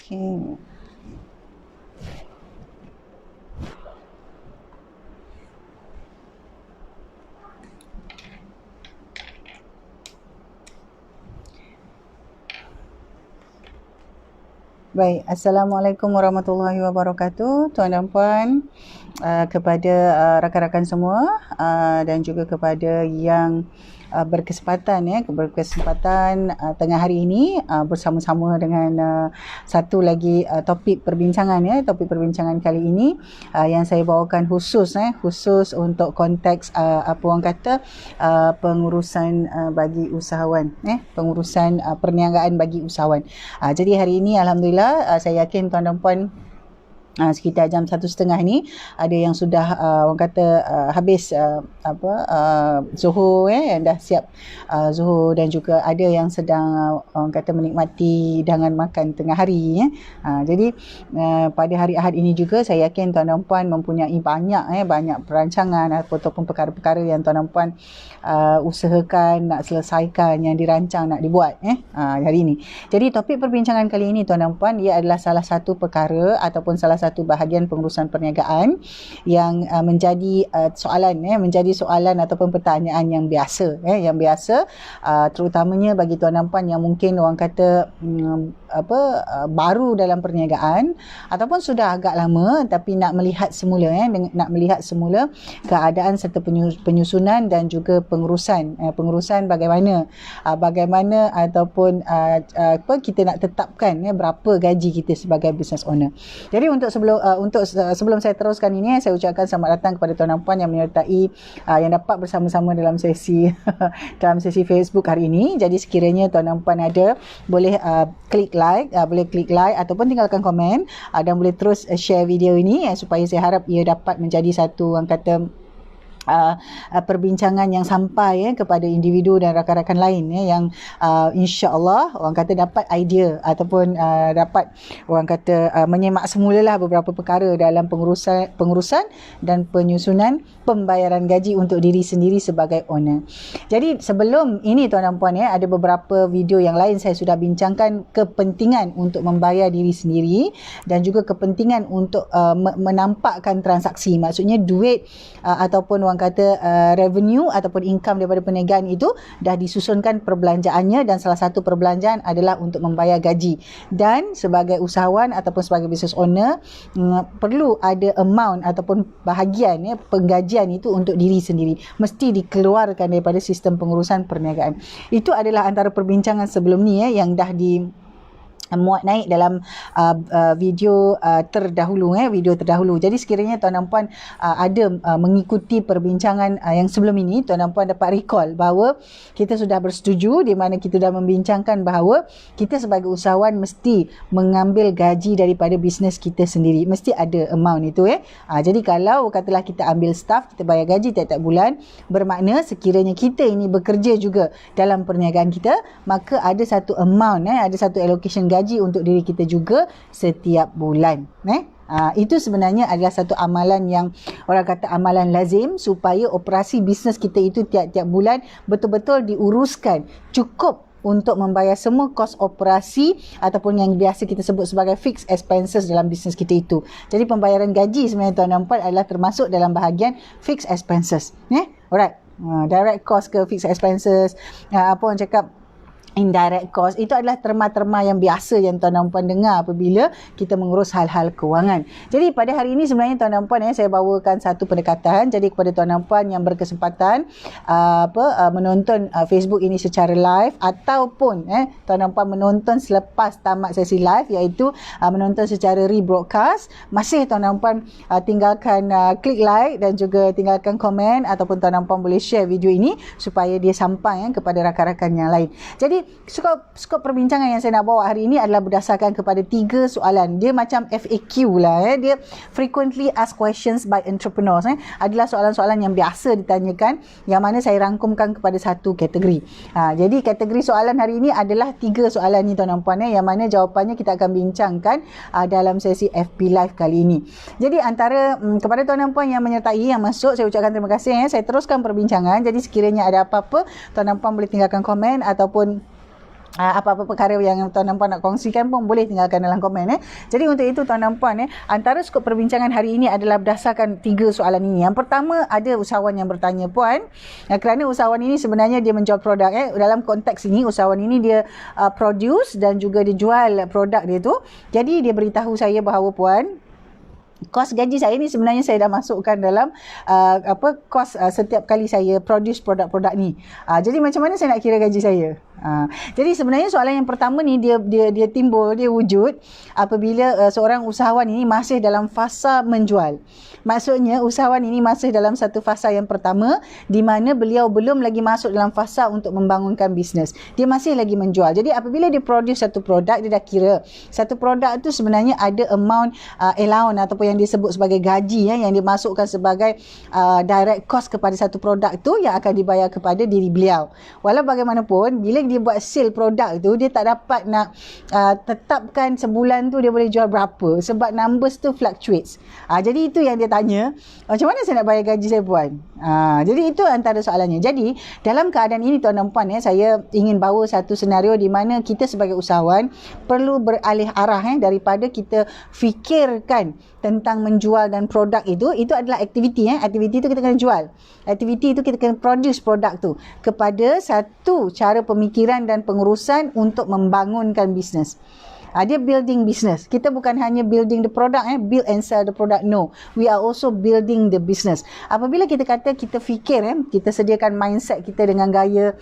Okay. Baik, Assalamualaikum warahmatullahi wabarakatuh, tuan dan puan, kepada rakan-rakan semua dan juga kepada yang berkesempatan tengah hari ini bersama-sama dengan satu lagi topik perbincangan topik perbincangan kali ini yang saya bawakan khusus untuk konteks apa orang kata pengurusan bagi usahawan pengurusan perniagaan bagi usahawan. Jadi hari ini alhamdulillah saya yakin tuan dan puan sekitar jam 1:30 ni ada yang sudah orang kata habis zuhur dah siap zuhur, dan juga ada yang sedang orang kata menikmati hidangan makan tengah hari jadi pada hari Ahad ini juga saya yakin tuan dan puan mempunyai banyak perancangan ataupun perkara-perkara yang tuan dan puan usahakan nak selesaikan, yang dirancang nak dibuat hari ini. Jadi topik perbincangan kali ini tuan dan puan, ia adalah salah satu perkara ataupun salah satu bahagian pengurusan perniagaan yang menjadi soalan ataupun pertanyaan yang biasa terutamanya bagi tuan dan puan yang mungkin orang kata baru dalam perniagaan ataupun sudah agak lama tapi nak melihat semula keadaan serta penyusunan dan juga pengurusan bagaimana ataupun kita nak tetapkan berapa gaji kita sebagai business owner. Jadi sebelum saya teruskan ini, saya ucapkan selamat datang kepada tuan dan puan yang menyertai yang dapat bersama-sama dalam sesi Facebook hari ini. Jadi sekiranya tuan dan puan ada, boleh klik like ataupun tinggalkan komen dan boleh terus share video ini supaya saya harap ia dapat menjadi satu orang kata perbincangan yang sampai kepada individu dan rakan-rakan lain yang insya-Allah orang kata dapat idea ataupun dapat orang kata menyemak semulalah beberapa perkara dalam pengurusan dan penyusunan pembayaran gaji untuk diri sendiri sebagai owner. Jadi sebelum ini tuan dan puan ada beberapa video yang lain saya sudah bincangkan kepentingan untuk membayar diri sendiri dan juga kepentingan untuk menampakkan transaksi, maksudnya duit ataupun orang kata revenue ataupun income daripada perniagaan itu dah disusunkan perbelanjaannya, dan salah satu perbelanjaan adalah untuk membayar gaji. Dan sebagai usahawan ataupun sebagai business owner perlu ada amount ataupun bahagian penggajian itu untuk diri sendiri, mesti dikeluarkan daripada sistem pengurusan perniagaan. Itu adalah antara perbincangan sebelum ni yang dah muat naik dalam video terdahulu. Jadi sekiranya tuan dan puan ada mengikuti perbincangan yang sebelum ini, tuan dan puan dapat recall bahawa kita sudah bersetuju di mana kita dah membincangkan bahawa kita sebagai usahawan mesti mengambil gaji daripada bisnes kita sendiri, mesti ada amount itu jadi kalau katalah kita ambil staff, kita bayar gaji tiap-tiap bulan, bermakna sekiranya kita ini bekerja juga dalam perniagaan kita, maka ada satu amount ada satu allocation gaji untuk diri kita juga setiap bulan. Itu sebenarnya adalah satu amalan yang orang kata amalan lazim supaya operasi bisnes kita itu tiap-tiap bulan betul-betul diuruskan, cukup untuk membayar semua kos operasi ataupun yang biasa kita sebut sebagai fixed expenses dalam bisnes kita itu. Jadi pembayaran gaji sebenarnya tuan dan puan adalah termasuk dalam bahagian fixed expenses. Alright. Direct cost ke fixed expenses, apa orang cakap indirect cost, itu adalah terma-terma yang biasa yang tuan dan puan dengar apabila kita mengurus hal-hal kewangan. Jadi pada hari ini sebenarnya tuan dan puan saya bawakan satu pendekatan. Jadi kepada tuan dan puan yang berkesempatan menonton Facebook ini secara live ataupun tuan dan puan menonton selepas tamat sesi live, iaitu menonton secara rebroadcast, masih tuan dan puan tinggalkan klik like dan juga tinggalkan komen ataupun tuan dan puan boleh share video ini supaya dia sampai kepada rakan-rakan yang lain. Jadi skop perbincangan yang saya nak bawa hari ini adalah berdasarkan kepada 3 soalan. Dia macam FAQ lah. Dia frequently asked questions by entrepreneurs. Adalah soalan-soalan yang biasa ditanyakan, yang mana saya rangkumkan kepada satu kategori. Jadi kategori soalan hari ini adalah 3 soalan ni tuan dan puan, yang mana jawapannya kita akan bincangkan dalam sesi FB Live kali ini. Jadi antara kepada tuan dan puan yang menyertai, yang masuk, saya ucapkan terima kasih. Saya teruskan perbincangan. Jadi sekiranya ada apa-apa, tuan dan puan boleh tinggalkan komen ataupun apa-apa perkara yang tuan dan puan nak kongsikan pun boleh tinggalkan dalam komen. Jadi untuk itu tuan dan puan, antara skop perbincangan hari ini adalah berdasarkan 3 soalan ini. Yang pertama, ada usahawan yang bertanya, puan, kerana usahawan ini sebenarnya dia menjual produk. Dalam konteks ini, usahawan ini dia produce dan juga dia jual produk dia tu. Jadi dia beritahu saya bahawa, puan, kos gaji saya ni sebenarnya saya dah masukkan dalam kos setiap kali saya produce produk-produk ni. Jadi macam mana saya nak kira gaji saya? Jadi sebenarnya soalan yang pertama ni dia timbul, dia wujud apabila seorang usahawan ini masih dalam fasa menjual. Maksudnya usahawan ini masih dalam satu fasa yang pertama di mana beliau belum lagi masuk dalam fasa untuk membangunkan bisnes. Dia masih lagi menjual. Jadi apabila dia produce satu produk, dia dah kira satu produk tu sebenarnya ada amount allowance ataupun yang disebut sebagai gaji yang dimasukkan sebagai direct cost kepada satu produk tu yang akan dibayar kepada diri beliau. Walau bagaimanapun, bila dia buat sale produk tu, dia tak dapat nak tetapkan sebulan tu dia boleh jual berapa sebab numbers tu fluctuates. Jadi itu yang dia tanya, macam mana saya nak bayar gaji saya, puan? Jadi itu antara soalannya. Jadi dalam keadaan ini tuan dan puan, saya ingin bawa satu senario di mana kita sebagai usahawan perlu beralih arah daripada kita fikirkan tentang menjual dan produk itu adalah aktiviti. Aktiviti itu kita kena jual. Aktiviti itu kita kena produce produk tu kepada satu cara pemikiran dan pengurusan untuk membangunkan bisnes. Dia building business. Kita bukan hanya building the product, build and sell the product. No. We are also building the business. Apabila kita kata kita fikir, kita sediakan mindset kita dengan gaya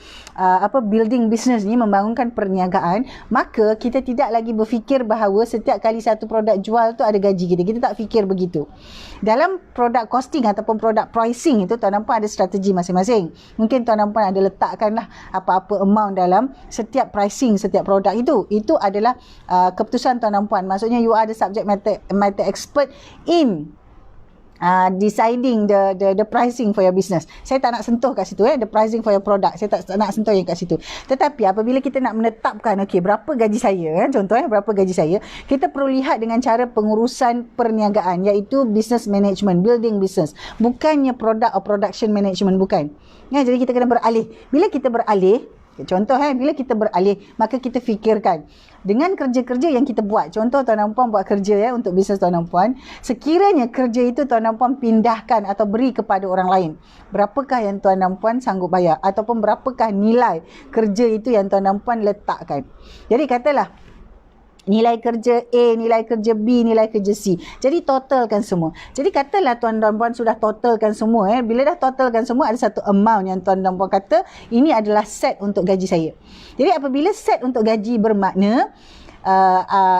building business ni, membangunkan perniagaan, maka kita tidak lagi berfikir bahawa setiap kali satu produk jual tu ada gaji kita. Kita tak fikir begitu. Dalam produk costing ataupun produk pricing itu, tuan dan puan ada strategi masing-masing. Mungkin tuan dan puan ada letakkanlah apa-apa amount dalam setiap pricing setiap produk itu. Itu adalah keputusan tuan dan puan. Maksudnya you are the subject matter expert in deciding the pricing for your business. Saya tak nak sentuh kat situ, the pricing for your product. Saya tak nak sentuh yang kat situ. Tetapi apabila kita nak menetapkan, berapa gaji saya, contoh berapa gaji saya, kita perlu lihat dengan cara pengurusan perniagaan, iaitu business management, building business. Bukannya product or production management, bukan. Jadi kita kena beralih. Bila kita beralih, contoh bila kita beralih, maka kita fikirkan dengan kerja-kerja yang kita buat. Contoh tuan dan puan buat kerja untuk bisnes tuan dan puan. Sekiranya kerja itu tuan dan puan pindahkan atau beri kepada orang lain, berapakah yang tuan dan puan sanggup bayar? Ataupun berapakah nilai kerja itu yang tuan dan puan letakkan? Jadi katalah nilai kerja A, nilai kerja B, nilai kerja C. Jadi totalkan semua. Jadi katalah tuan dan puan sudah totalkan semua. Bila dah totalkan semua, ada satu amount yang tuan dan puan kata ini adalah set untuk gaji saya. Jadi apabila set untuk gaji bermakna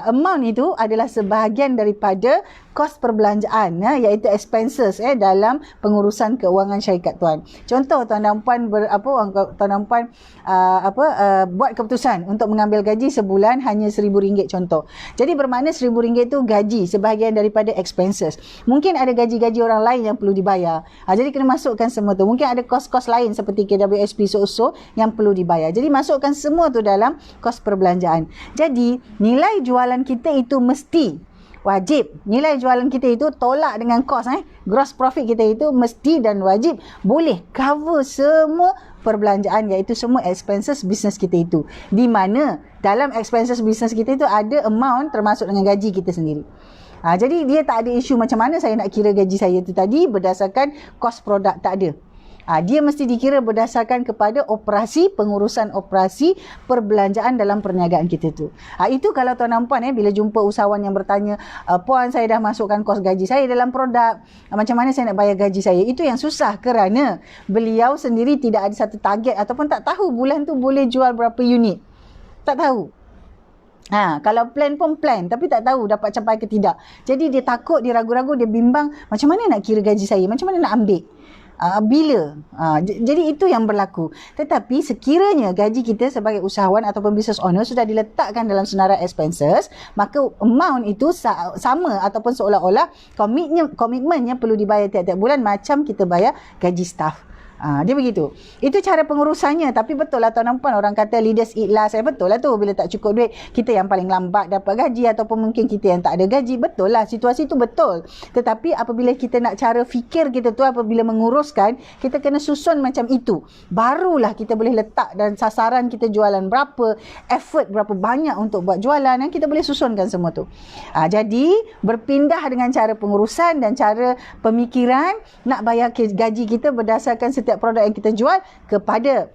amount itu adalah sebahagian daripada kos perbelanjaan, iaitu expenses dalam pengurusan keuangan syarikat tuan. Contoh tuan dan puan tuan dan puan buat keputusan untuk mengambil gaji sebulan hanya RM1,000 contoh. Jadi bermakna RM1,000 itu gaji sebahagian daripada expenses. Mungkin ada gaji-gaji orang lain yang perlu dibayar. Jadi kena masukkan semua tu. Mungkin ada kos-kos lain seperti KWSP so yang perlu dibayar. Jadi masukkan semua tu dalam kos perbelanjaan. Jadi nilai jualan kita itu mesti wajib. Nilai jualan kita itu tolak dengan kos. Gross profit kita itu mesti dan wajib boleh cover semua perbelanjaan, iaitu semua expenses bisnes kita itu. Di mana dalam expenses bisnes kita itu ada amount termasuk dengan gaji kita sendiri. Jadi dia tak ada isu macam mana saya nak kira gaji saya itu tadi berdasarkan kos produk, tak ada. Dia mesti dikira berdasarkan kepada pengurusan operasi perbelanjaan dalam perniagaan kita tu. Itu kalau tuan dan puan bila jumpa usahawan yang bertanya, puan saya dah masukkan kos gaji saya dalam produk, macam mana saya nak bayar gaji saya? Itu yang susah kerana beliau sendiri tidak ada satu target ataupun tak tahu bulan tu boleh jual berapa unit. Tak tahu. Kalau plan pun plan tapi tak tahu dapat capai ke tidak. Jadi dia takut, dia ragu-ragu, dia bimbang, macam mana nak kira gaji saya? Macam mana nak ambil? Bila jadi itu yang berlaku. Tetapi sekiranya gaji kita sebagai usahawan ataupun business owner sudah diletakkan dalam senarai expenses, maka amount itu sama ataupun seolah-olah komitmennya perlu dibayar tiap-tiap bulan macam kita bayar gaji staff. Dia begitu. Itu cara pengurusannya. Tapi betul lah tuan dan puan, orang kata leaders eat last. Betul lah tu. Bila tak cukup duit, kita yang paling lambat dapat gaji, ataupun mungkin kita yang tak ada gaji. Betul lah, situasi tu betul. Tetapi apabila kita nak cara fikir kita tu, apabila menguruskan, kita kena susun macam itu. Barulah kita boleh letak dan sasaran kita jualan berapa, effort berapa banyak untuk buat jualan, dan kita boleh susunkan semua tu. Jadi berpindah dengan cara pengurusan dan cara pemikiran, nak bayar gaji kita berdasarkan setiap produk yang kita jual, kepada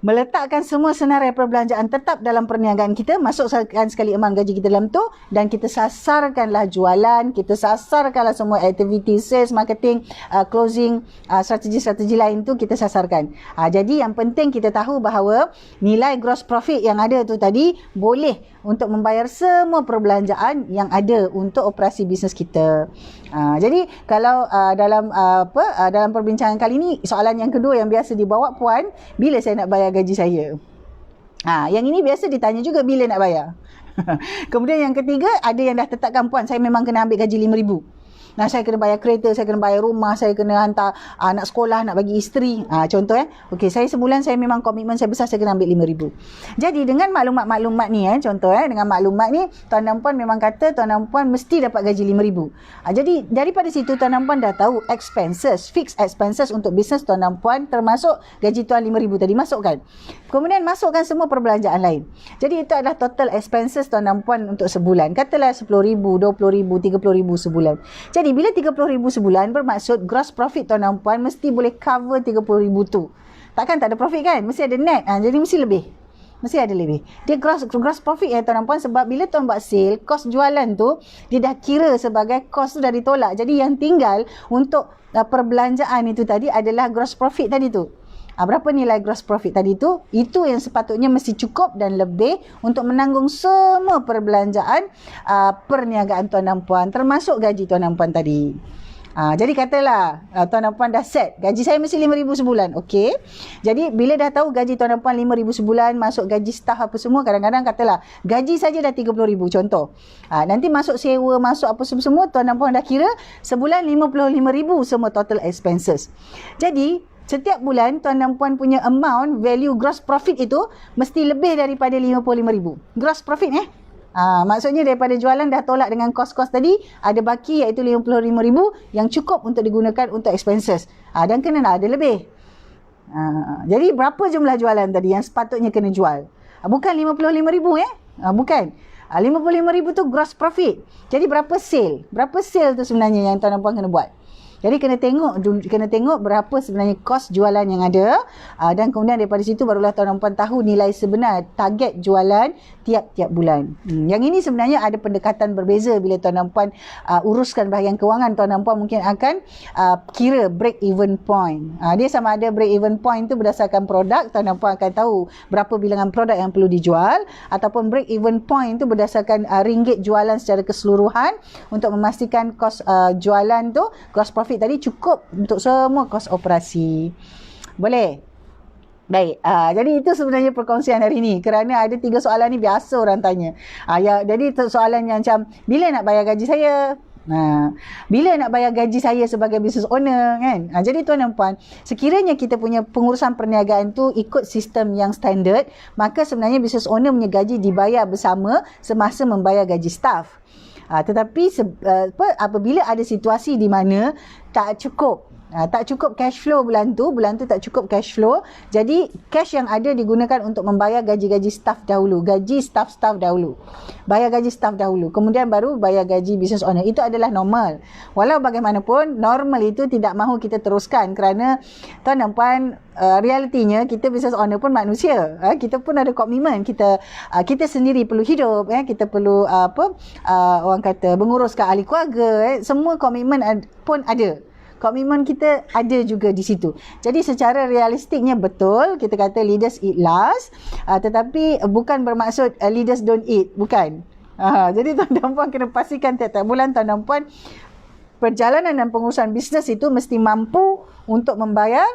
meletakkan semua senarai perbelanjaan tetap dalam perniagaan kita, masukkan sekali amount gaji kita dalam tu, dan kita sasarkanlah jualan, kita sasarkanlah semua aktiviti sales, marketing, closing, strategi-strategi lain tu kita sasarkan. Jadi yang penting kita tahu bahawa nilai gross profit yang ada tu tadi boleh untuk membayar semua perbelanjaan yang ada untuk operasi bisnes kita. Jadi kalau dalam perbincangan kali ni, soalan yang kedua yang biasa dibawa puan, bila saya nak bayar gaji saya? Yang ini biasa ditanya juga, bila nak bayar? Kemudian yang ketiga, ada yang dah tetapkan, puan saya memang kena ambil gaji RM5,000. Saya kena bayar kereta, saya kena bayar rumah, saya kena hantar anak sekolah, nak bagi isteri. Contoh okey, saya sebulan saya memang komitmen saya besar, saya kena ambil RM5,000. Jadi dengan maklumat-maklumat ni contoh dengan maklumat ni, tuan dan puan memang kata tuan dan puan mesti dapat gaji RM5,000. Jadi daripada situ tuan dan puan dah tahu expenses, fixed expenses untuk bisnes tuan dan puan, termasuk gaji tuan RM5,000 tadi, masukkan. Kemudian masukkan semua perbelanjaan lain. Jadi itu adalah total expenses tuan dan puan untuk sebulan. Katalah RM10,000, RM20,000, RM30,000 sebulan. Jadi bila RM30,000 sebulan, bermaksud gross profit tuan dan puan mesti boleh cover RM30,000 tu. Takkan tak ada profit kan? Mesti ada net. Jadi mesti lebih. Mesti ada lebih. Dia gross profit tuan dan puan, sebab bila tuan buat sale, kos jualan tu dia dah kira sebagai kos tu dah ditolak. Jadi yang tinggal untuk perbelanjaan itu tadi adalah gross profit tadi tu. Berapa nilai gross profit tadi tu, itu yang sepatutnya mesti cukup dan lebih untuk menanggung semua perbelanjaan perniagaan tuan dan puan, termasuk gaji tuan dan puan tadi. Jadi katalah tuan dan puan dah set, gaji saya mesti RM5,000 sebulan. Okey. Jadi bila dah tahu gaji tuan dan puan RM5,000 sebulan, masuk gaji staff apa semua, kadang-kadang katalah gaji saja dah RM30,000 contoh. Nanti masuk sewa, masuk apa semua, tuan dan puan dah kira sebulan RM55,000 semua total expenses. Jadi setiap bulan tuan dan puan punya amount, value gross profit itu mesti lebih daripada RM55,000. Gross profit maksudnya daripada jualan dah tolak dengan kos-kos tadi, ada baki iaitu RM55,000 yang cukup untuk digunakan untuk expenses. Dan kena ada lebih. Jadi berapa jumlah jualan tadi yang sepatutnya kena jual? Bukan RM55,000 bukan. RM55,000 tu gross profit. Jadi berapa sale? Berapa sale tu sebenarnya yang tuan dan puan kena buat? Jadi kena tengok berapa sebenarnya kos jualan yang ada, dan kemudian daripada situ barulah tuan dan puan tahu nilai sebenar target jualan tiap-tiap bulan. Yang ini sebenarnya ada pendekatan berbeza bila tuan dan puan uruskan bahagian kewangan. Tuan dan puan mungkin akan kira break even point. Dia sama ada break even point tu berdasarkan produk, tuan dan puan akan tahu berapa bilangan produk yang perlu dijual, ataupun break even point tu berdasarkan ringgit jualan secara keseluruhan, untuk memastikan kos jualan tu, gross profit tadi cukup untuk semua kos operasi. Boleh? Baik. Jadi itu sebenarnya perkongsian hari ini. Kerana ada 3 soalan ni biasa orang tanya. Jadi soalan yang macam, bila nak bayar gaji saya? Bila nak bayar gaji saya sebagai business owner kan? Jadi tuan dan puan, sekiranya kita punya pengurusan perniagaan tu ikut sistem yang standard, maka sebenarnya business owner punya gaji dibayar bersama semasa membayar gaji staff. Tetapi apabila ada situasi di mana tak cukup cash flow bulan tu tak cukup cash flow, jadi cash yang ada digunakan untuk membayar gaji-gaji staff dahulu, bayar gaji staff dahulu, kemudian baru bayar gaji business owner. Itu adalah normal. Walau bagaimanapun, normal itu tidak mahu kita teruskan, kerana tuan dan puan, realitinya kita business owner pun manusia. Kita pun ada komitmen, kita sendiri perlu hidup, kita perlu orang kata menguruskan ahli keluarga, semua komitmen pun ada. Komitmen kita ada juga di situ. Jadi secara realistiknya betul kita kata leaders eat last, tetapi bukan bermaksud leaders don't eat, bukan. Jadi tuan dan puan kena pastikan tiap-tiap bulan tuan dan puan, perjalanan dan pengurusan bisnes itu mesti mampu untuk membayar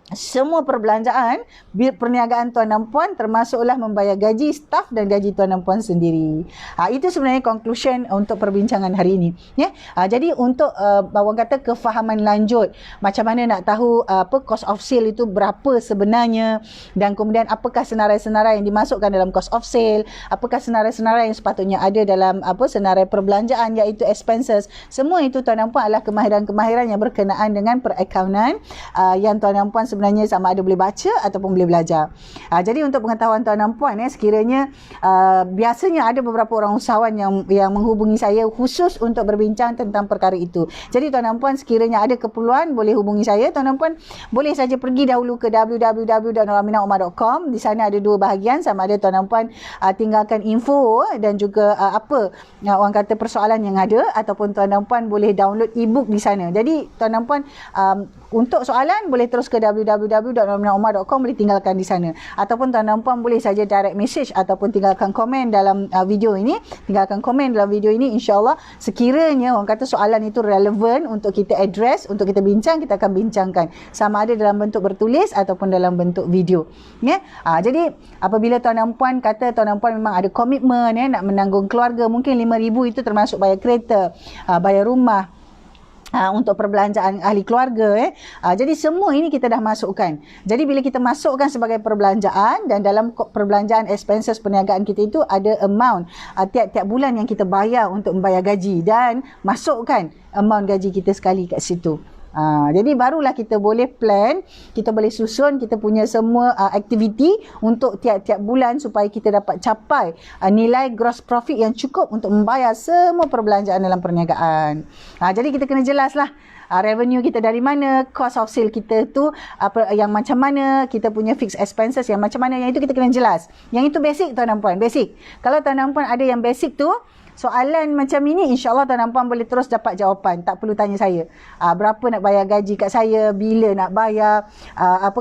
semua perbelanjaan perniagaan tuan dan puan termasuklah membayar gaji staf dan gaji tuan dan puan sendiri. Itu sebenarnya conclusion untuk perbincangan hari ini. Ya. Jadi untuk orang kata kefahaman lanjut macam mana nak tahu cost of sale itu berapa sebenarnya, dan kemudian apakah senarai-senarai yang dimasukkan dalam cost of sale, apakah senarai-senarai yang sepatutnya ada dalam senarai perbelanjaan iaitu expenses. Semua itu tuan dan puan adalah kemahiran-kemahiran yang berkenaan dengan perakaunan yang tuan dan puan sebenarnya sama ada boleh baca ataupun boleh belajar. Jadi untuk pengetahuan tuan dan puan, sekiranya biasanya ada beberapa orang usahawan yang menghubungi saya khusus untuk berbincang tentang perkara itu. Jadi tuan dan puan sekiranya ada keperluan boleh hubungi saya. Tuan dan puan boleh saja pergi dahulu ke www.noraminaumar.com. Di sana ada dua bahagian, sama ada tuan dan puan tinggalkan info dan juga apa orang kata persoalan yang ada, ataupun tuan dan puan boleh download e-book di sana. Jadi tuan dan puan untuk soalan boleh terus ke www.noraminaumar.com, boleh tinggalkan di sana, ataupun tuan dan puan boleh saja direct message ataupun tinggalkan komen dalam video ini. Tinggalkan komen dalam video ini, insya-Allah sekiranya orang kata soalan itu relevan untuk kita address, untuk kita bincang, kita akan bincangkan, sama ada dalam bentuk bertulis ataupun dalam bentuk video. Jadi apabila tuan dan puan kata tuan dan puan memang ada komitmen nak menanggung keluarga, mungkin 5,000 itu termasuk bayar kereta, bayar rumah, untuk perbelanjaan ahli keluarga. Jadi semua ini kita dah masukkan. Jadi bila kita masukkan sebagai perbelanjaan, dan dalam perbelanjaan expenses perniagaan kita itu ada amount tiap-tiap bulan yang kita bayar untuk membayar gaji, dan masukkan amount gaji kita sekali kat situ. Jadi barulah kita boleh plan, kita boleh susun kita punya semua aktiviti untuk tiap-tiap bulan supaya kita dapat capai nilai gross profit yang cukup untuk membayar semua perbelanjaan dalam perniagaan. Jadi kita kena jelaslah revenue kita dari mana, cost of sale kita tu yang macam mana, kita punya fixed expenses yang macam mana, yang itu kita kena jelas. Yang itu basic tuan dan puan, basic. Kalau tuan dan puan ada yang basic tu, soalan macam ini insya-Allah tuan dan puan boleh terus dapat jawapan, tak perlu tanya saya. Berapa nak bayar gaji kat saya, bila nak bayar,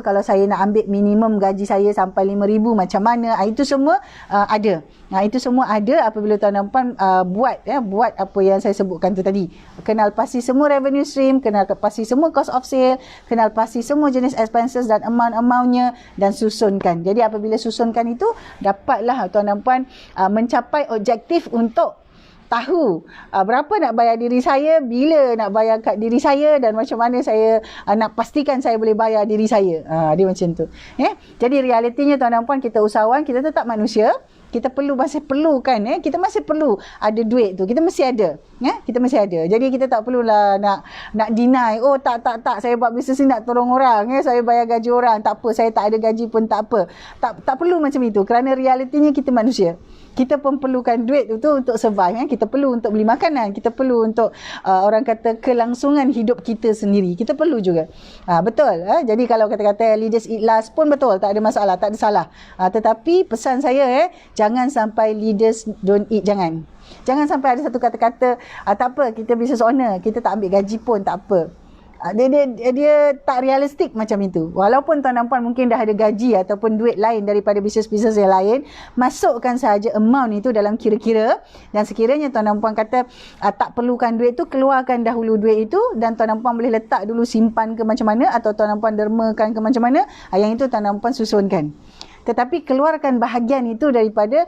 kalau saya nak ambil minimum gaji saya sampai 5,000 macam mana, itu semua ada. Itu semua ada apabila tuan dan puan buat apa yang saya sebutkan tu tadi. Kenal pasti semua revenue stream, kenal pasti semua cost of sale, kenal pasti semua jenis expenses dan amount-nya, dan susunkan. Jadi apabila susunkan itu, dapatlah tuan dan puan mencapai objektif untuk tahu berapa nak bayar diri saya, bila nak bayar kat diri saya, dan macam mana saya nak pastikan saya boleh bayar diri saya. Dia macam tu. Jadi realitinya tuan dan puan, kita usahawan, kita tetap manusia. Kita masih perlu kita masih perlu ada duit tu, kita mesti ada. Kita mesti ada. Jadi kita tak perlulah nak deny, tak saya buat bisnes ni nak tolong orang, saya bayar gaji orang, tak apa, saya tak ada gaji pun tak apa. Tak perlu macam itu, kerana realitinya kita manusia. Kita pun perlukan duit itu untuk survive. Kita perlu untuk beli makanan, kita perlu untuk orang kata kelangsungan hidup kita sendiri. Kita perlu juga. Betul. Jadi kalau kata-kata leaders eat last pun betul, tak ada masalah, tak ada salah. Tetapi pesan saya, jangan sampai leaders don't eat, jangan sampai ada satu kata-kata tak apa, kita business owner, kita tak ambil gaji pun tak apa. Dia tak realistik macam itu. Walaupun tuan dan puan mungkin dah ada gaji ataupun duit lain daripada bisnes-bisnes yang lain, masukkan sahaja amount itu dalam kira-kira, dan sekiranya tuan dan puan kata tak perlukan duit tu, keluarkan dahulu duit itu, dan tuan dan puan boleh letak dulu, simpan ke macam mana, atau tuan dan puan dermakan ke macam mana, yang itu tuan dan puan susunkan. Tetapi keluarkan bahagian itu daripada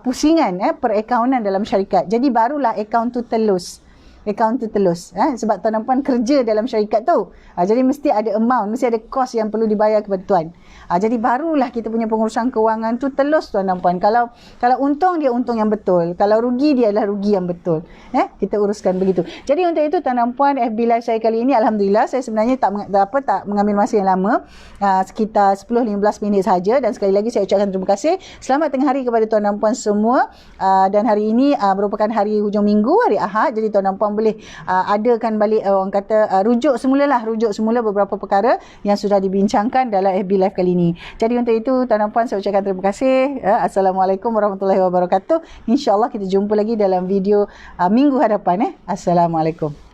pusingan perakaunan dalam syarikat. Jadi barulah akaun tu telus. Sebab tuan dan puan kerja dalam syarikat tu. Jadi mesti ada amount, mesti ada kos yang perlu dibayar kepada tuan. Jadi barulah kita punya pengurusan kewangan tu telus tuan dan puan. Kalau untung, dia untung yang betul. Kalau rugi, dia adalah rugi yang betul. Kita uruskan begitu. Jadi untuk itu tuan dan puan, FB Live saya kali ini, alhamdulillah saya sebenarnya tak mengambil masa yang lama, sekitar 10-15 minit saja. Dan sekali lagi saya ucapkan terima kasih. Selamat tengah hari kepada tuan dan puan semua. Dan hari ini merupakan hari hujung minggu, hari Ahad. Jadi tuan dan puan boleh adakan balik orang kata rujuk semula beberapa perkara yang sudah dibincangkan dalam FB Live kali ini. Jadi untuk itu tuan dan puan, saya ucapkan terima kasih. Assalamualaikum warahmatullahi wabarakatuh. InsyaAllah kita jumpa lagi dalam video minggu hadapan. Assalamualaikum.